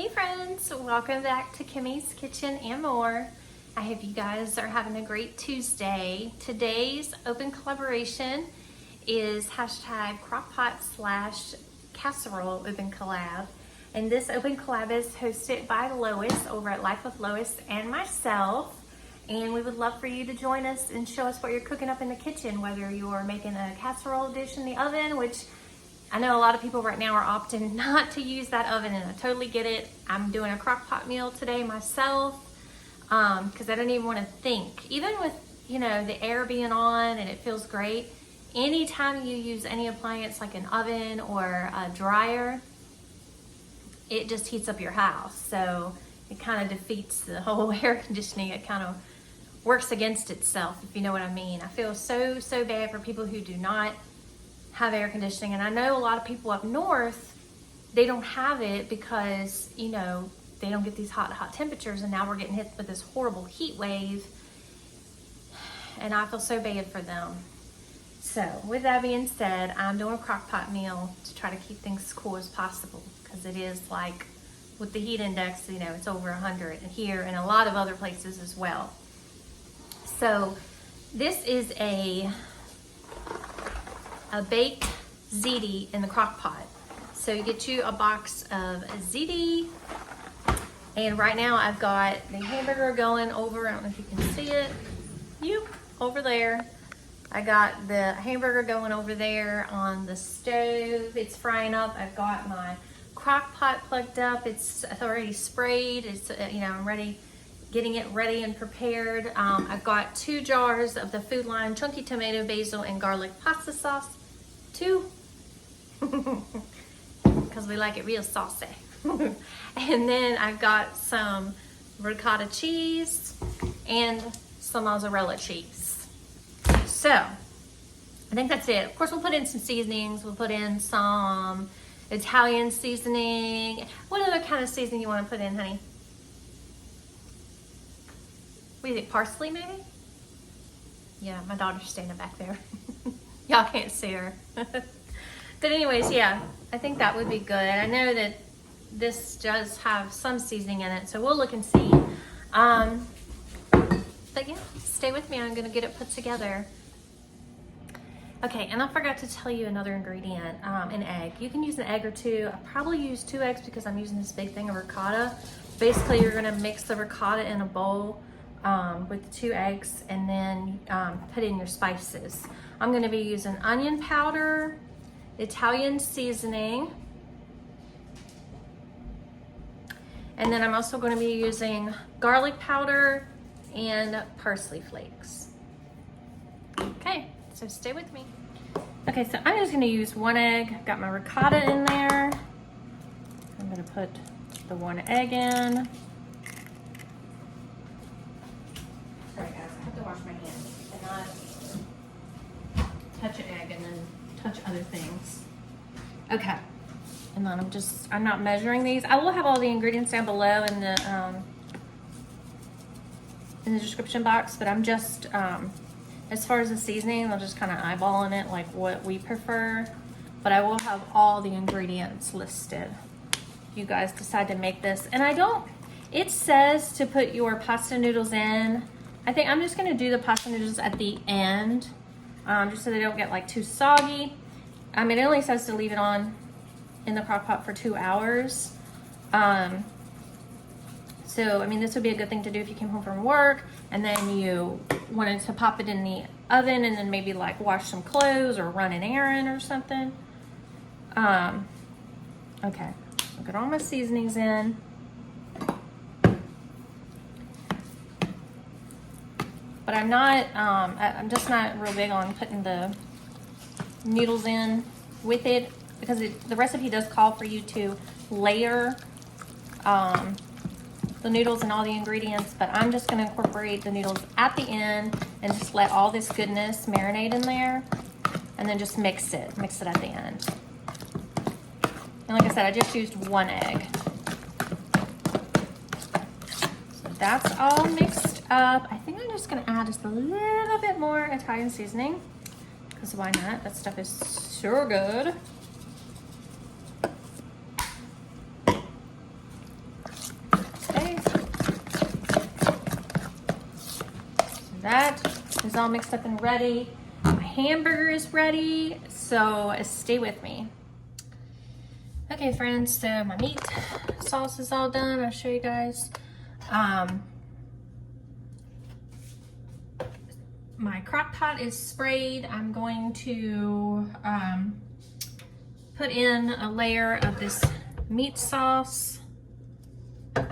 Hey friends, welcome back to Kimmy's Kitchen and More. I hope you guys are having a great Tuesday. Today's open collaboration is #crockpot/casserole open collab. And this open collab is hosted by Lois over at Life with Lois and myself. And we would love for you to join us and show us what you're cooking up in the kitchen, whether you're making a casserole dish in the oven, which I know a lot of people right now are opting not to use that oven, and I totally get it. I'm doing a crock pot meal today myself because I don't even want to think. Even with, the air being on and it feels great, anytime you use any appliance like an oven or a dryer, it just heats up your house. So it kind of defeats the whole air conditioning. It kind of works against itself, if you know what I mean. I feel so bad for people who do not have air conditioning, and I know a lot of people up north, they don't have it because they don't get these hot temperatures, and now we're getting hit with this horrible heat wave, and I feel so bad for them. So with that being said, I'm doing a crock pot meal to try to keep things as cool as possible, because it is like with the heat index, it's over 100 here and a lot of other places as well. So this is a baked ziti in the crock pot. So you get you a box of ziti, and right now I've got the hamburger going over. I don't know if you can see it. Over there. I got the hamburger going over there on the stove. It's frying up. I've got my crock pot plugged up. It's already sprayed. It's I'm ready, getting it ready and prepared. I've got 2 jars of the Food Line chunky tomato, basil, and garlic pasta sauce. 2, because we like it real saucy. And then I've got some ricotta cheese and some mozzarella cheese. So I think that's it. Of course, we'll put in some seasonings. We'll put in some Italian seasoning. What other kind of seasoning you want to put in, honey? What do you think, parsley maybe? Yeah, my daughter's standing back there. Y'all can't see her. But anyways, yeah, I think that would be good. I know that this does have some seasoning in it, so we'll look and see. But yeah, stay with me. I'm gonna get it put together. Okay, and I forgot to tell you another ingredient, an egg. You can use an egg or 2. I probably use 2 eggs because I'm using this big thing of ricotta. Basically, you're gonna mix the ricotta in a bowl with 2 eggs, and then put in your spices. I'm gonna be using onion powder, Italian seasoning, and then I'm also gonna be using garlic powder and parsley flakes. Okay, so stay with me. Okay, so I'm just gonna use 1 egg. Got my ricotta in there. I'm gonna put the 1 egg in. Sorry guys, I have to wash my hands and not touch an egg and then touch other things. Okay, and then I'm not measuring these. I will have all the ingredients down below in the description box, but I'm just as far as the seasoning, I'm just kind of eyeballing it, like what we prefer. But I will have all the ingredients listed if you guys decide to make this. And it says to put your pasta noodles in. I think I'm just gonna do the pasta noodles at the end, just so they don't get like too soggy. It only says to leave it on in the crock pot for 2 hours. So, this would be a good thing to do if you came home from work and then you wanted to pop it in the oven and then maybe like wash some clothes or run an errand or something. Okay, I'll get all my seasonings in. But I'm just not real big on putting the noodles in with it, because the recipe does call for you to layer the noodles and all the ingredients, but I'm just gonna incorporate the noodles at the end and just let all this goodness marinate in there, and then just mix it at the end. And like I said, I just used 1 egg. So that's all mixed up. I think I'm just gonna add just a little bit more Italian seasoning, because why not? That stuff is so good. is all mixed up and ready. My hamburger is ready, so stay with me. Okay friends, so my meat sauce is all done. I'll show you guys. My crock pot is sprayed. I'm going to put in a layer of this meat sauce down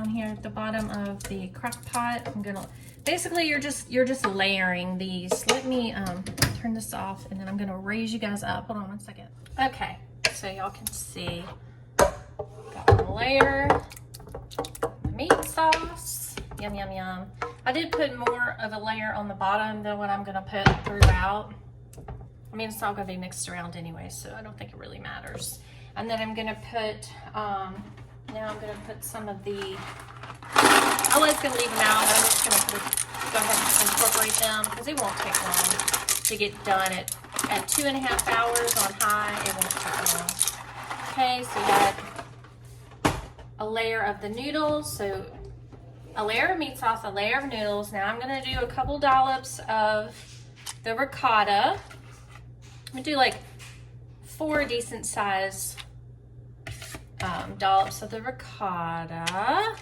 here at the bottom of the crock pot. I'm gonna, basically you're just layering these. Let me turn this off and then I'm gonna raise you guys up. Hold on one second. Okay, so y'all can see. Got one layer of meat sauce. Yum, yum, yum. I did put more of a layer on the bottom than what I'm gonna put throughout. I mean, it's all gonna be mixed around anyway, so I don't think it really matters. And then I'm gonna put, now I'm gonna put some of the, I was gonna leave them out, but I'm just gonna go ahead and incorporate them because it won't take long to get done at 2.5 hours on high. It won't take long. Okay, so you got a layer of the noodles. So a layer of meat sauce, a layer of noodles. Now I'm gonna do a couple dollops of the ricotta. I'm gonna do like 4 decent size dollops of the ricotta.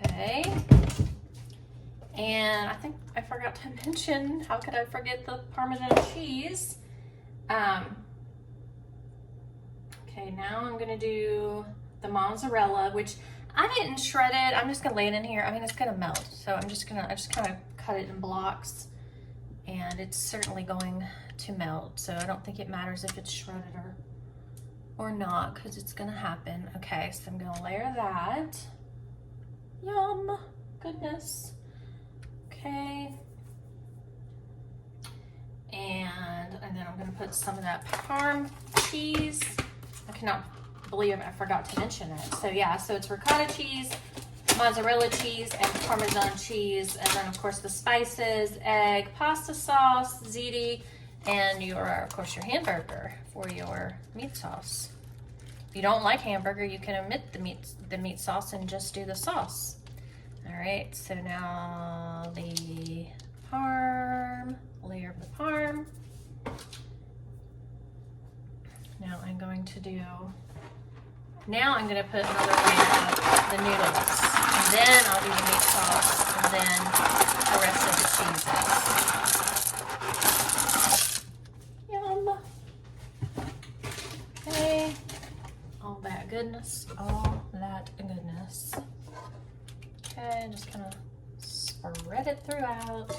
Okay. And I think I forgot to mention, how could I forget the Parmesan cheese? Okay, now I'm gonna do the mozzarella, which I didn't shred it. I'm just gonna lay it in here. I mean, it's gonna melt. So I just kind of cut it in blocks and it's certainly going to melt. So I don't think it matters if it's shredded or not, because it's gonna happen. Okay, so I'm gonna layer that. Yum, goodness. Okay. And then I'm gonna put some of that Parm cheese. I cannot believe I forgot to mention it. So yeah, so it's ricotta cheese, mozzarella cheese, and Parmesan cheese, and then of course the spices, egg, pasta sauce, ziti, and of course your hamburger for your meat sauce. If you don't like hamburger, you can omit the meat sauce and just do the sauce. All right, so now the parm, layer of the parm. Now I'm going to do, now I'm going to put another layer of the noodles, and then I'll do the meat sauce, and then the rest of the cheeses. Yum. Okay, all that goodness, all that goodness. Okay, just kind of spread it throughout.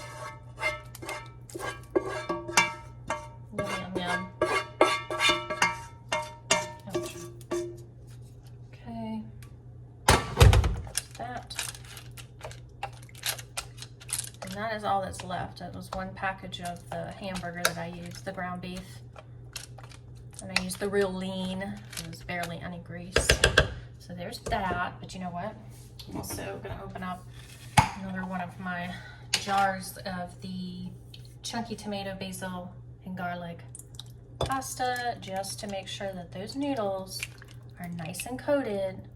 Yum, yum, yum. Ouch. Okay, that. And that is all that's left. That was one package of the hamburger that I used, the ground beef. And I used the real lean. It was barely any grease. So there's that, but you know what? I'm also gonna open up another one of my jars of the chunky tomato, basil, and garlic pasta, just to make sure that those noodles are nice and coated,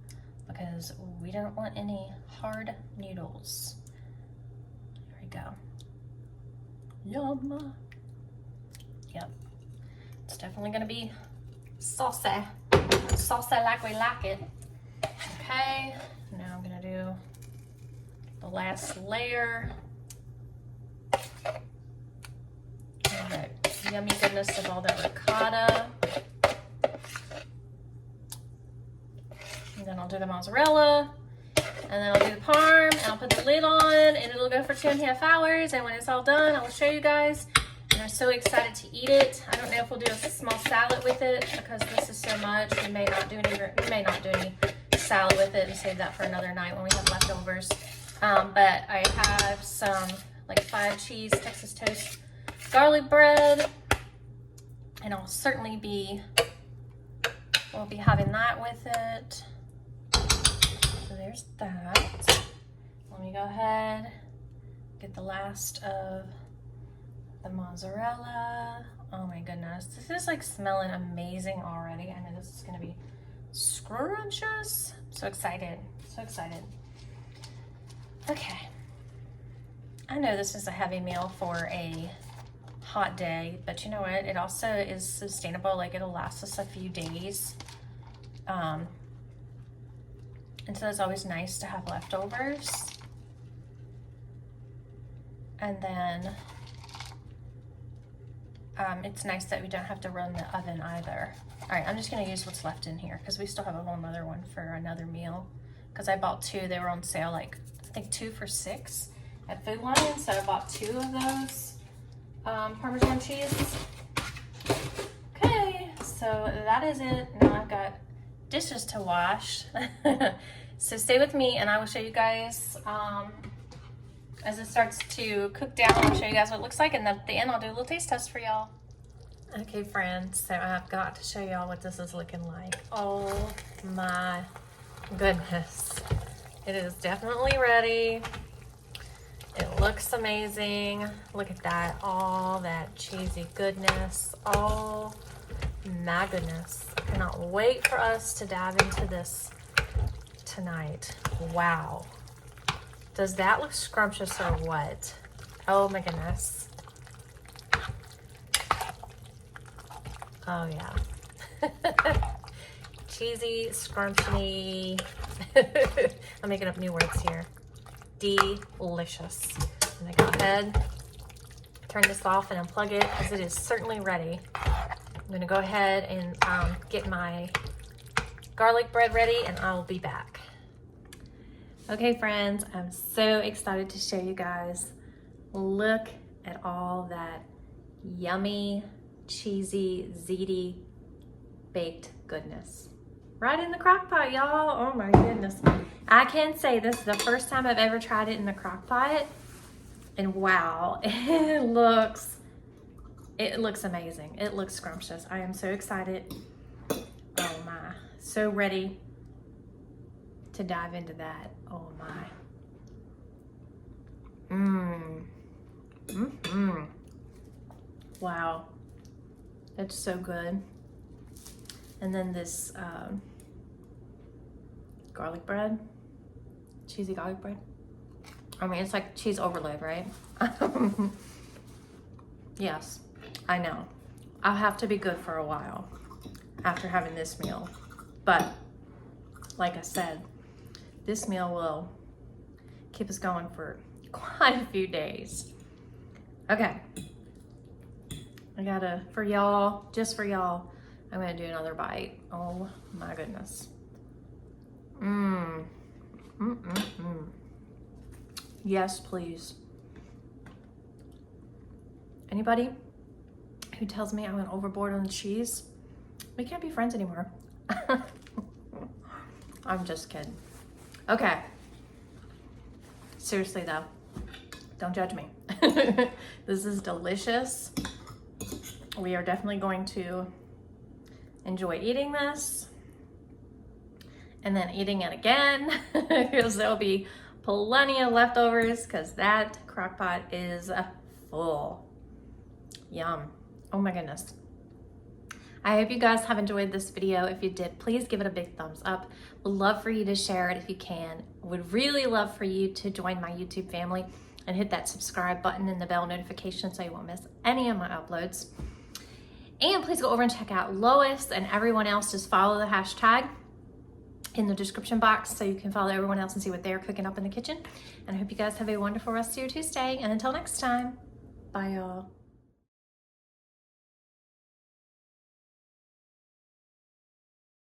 because we don't want any hard noodles. There we go. Yum. Yep. It's definitely gonna be saucy. Saucy like we like it. Okay, now I'm gonna do the last layer. And that yummy goodness of all that ricotta. And then I'll do the mozzarella. And then I'll do the parm, and I'll put the lid on, and it'll go for 2.5 hours. And when it's all done, I'll show you guys. And I'm so excited to eat it. I don't know if we'll do a small salad with it, because this is so much. We may not do any salad with it and save that for another night when we have leftovers. But I have some like 5 cheese Texas toast garlic bread, and I'll certainly we'll be having that with it. So there's that. Let me go ahead, get the last of the mozzarella. Oh my goodness, this is like smelling amazing already. I know this is gonna be scrumptious. So excited, so excited. Okay, I know this is a heavy meal for a hot day, but you know what? It also is sustainable. Like, it'll last us a few days. And so it's always nice to have leftovers. And then it's nice that we don't have to run the oven either. All right, I'm just gonna use what's left in here because we still have a whole nother one for another meal. Because I bought 2, they were on sale, like I think 2 for $6 at Food Lion, so I bought 2 of those Parmesan cheese. Okay, so that is it. Now I've got dishes to wash. So stay with me and I will show you guys as it starts to cook down. I'll show you guys what it looks like, and then at the end I'll do a little taste test for y'all. Okay friends, so I've got to show y'all what this is looking like. Oh my goodness. It is definitely ready. It looks amazing. Look at that, all that cheesy goodness. Oh my goodness. I cannot wait for us to dive into this tonight. Wow. Does that look scrumptious or what? Oh my goodness. Oh yeah. Cheesy, scrumptious. I'm making up new words here. Delicious. I'm gonna go ahead, turn this off and unplug it because it is certainly ready. I'm gonna go ahead and get my garlic bread ready and I'll be back. Okay friends, I'm so excited to show you guys. Look at all that yummy, cheesy, ziti baked goodness. Right in the crock pot, y'all. Oh my goodness. I can say this is the first time I've ever tried it in the crock pot. And wow, it looks amazing. It looks scrumptious. I am so excited. Oh my, so ready to dive into that. Oh my. Wow, that's so good. And then this garlic bread, cheesy garlic bread. I mean, it's like cheese overload, right? Yes, I know. I'll have to be good for a while after having this meal. But like I said, this meal will keep us going for quite a few days. Okay. I gotta, for y'all, just for y'all, I'm gonna do another bite. Oh my goodness. Yes, please. Anybody who tells me I went overboard on the cheese, we can't be friends anymore. I'm just kidding. Okay. Seriously though, don't judge me. This is delicious. We are definitely going to enjoy eating this and then eating it again because there'll be plenty of leftovers because that crock pot is full. Yum. Oh my goodness. I hope you guys have enjoyed this video. If you did, please give it a big thumbs up. Would love for you to share it if you can. Would really love for you to join my YouTube family and hit that subscribe button and the bell notification so you won't miss any of my uploads. And please go over and check out Lois and everyone else. Just follow the hashtag in the description box so you can follow everyone else and see what they're cooking up in the kitchen. And I hope you guys have a wonderful rest of your Tuesday. And until next time, bye y'all.